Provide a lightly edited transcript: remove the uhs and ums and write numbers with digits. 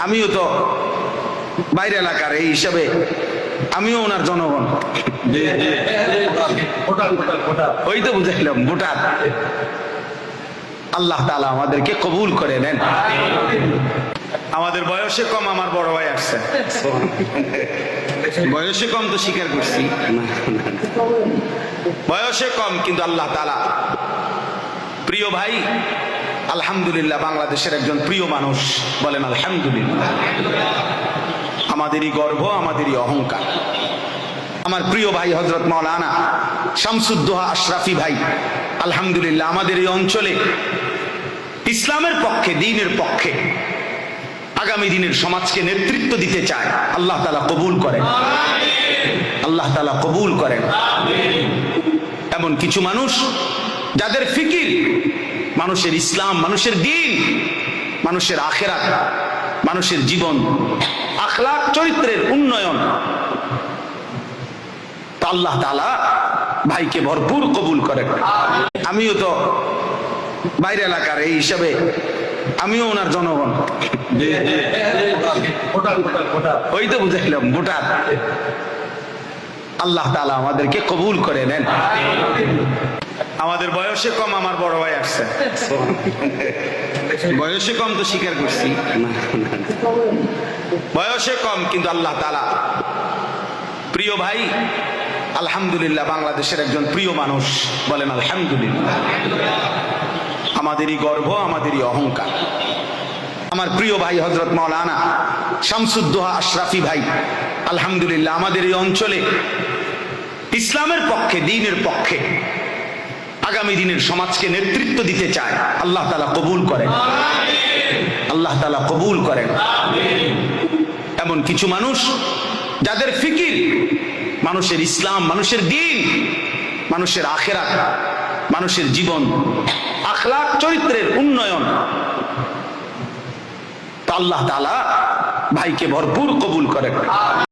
আমিও তো বাইরে এলাকার, এই হিসাবে আমিও ওনার জনগণ। ওই তো বুঝাইলাম, ভোটার। আল্লাহ তাআলা আমাদেরকে কবুল করে নেন। আমাদের বয়সে কম আমার বড় ভাই আসছে, বয়সে কম তো স্বীকার করছি, বয়সে কম কিন্তু আল্লাহ তাআলা প্রিয় ভাই। আলহামদুলিল্লাহ, বাংলাদেশের একজন প্রিয় মানুষ, বলেন আলহামদুলিল্লাহ। আমাদেরই গর্ব, আমাদেরই অহংকার। আমার প্রিয় ভাই হযরত মাওলানা শামসুদ্দোহা আশরাফি ভাই, আলহামদুলিল্লাহ, আমাদের এই অঞ্চলে ইসলামের পক্ষে, দ্বীনের পক্ষে আগামী দিনের সমাজকে নেতৃত্ব দিতে চায়। আল্লাহ তাআলা কবুল করেন, আল্লাহ তাআলা কবুল করেন। এমন কিছু মানুষ যাদের ফিকির মানুষের ইসলাম, মানুষের দ্বীন, মানুষের আখিরাত, মানুষের জীবন, আখলাক, চরিত্রের উন্নয়ন। তো আল্লাহ তাআলা ভাইকে ভরপুর কবুল করেন। আমিও তো বাইরে এলাকার, এই হিসাবে আমিও ওনার জনগণ। ওই তো বুঝাইলাম, ভোটার। আল্লাহ তাআলা আমাদেরকে কবুল করে নেন। আমাদের বয়সে কম আমার বড় ভাই আসছে, বয়সে কম তো স্বীকার করছি, বয়সে কম কিন্তু আল্লাহ তাআলা প্রিয় ভাই। আলহামদুলিল্লাহ, বাংলাদেশের একজন প্রিয় মানুষ, বলেন আলহামদুলিল্লাহ। আমাদেরই গর্ব, আমাদেরই অহংকার। আমার প্রিয় ভাই হযরত মাওলানা শামসুদ্দোহা আশরাফি ভাই, আলহামদুলিল্লাহ, আমাদের এই অঞ্চলে ইসলামের পক্ষে, দ্বীনের পক্ষে আগামী দিনের সমাজকে নেতৃত্ব দিতে চায়। আল্লাহ তাআলা কবুল করেন, আল্লাহ তাআলা কবুল করেন। এমন কিছু মানুষ যাদের ফিকির মানুষের ইসলাম, মানুষের দ্বীন, মানুষের আখিরাত, মানুষের জীবন, আখলাক, চরিত্রের উন্নয়ন। তো আল্লাহ তাআলা ভাইকে ভরপুর কবুল করেন।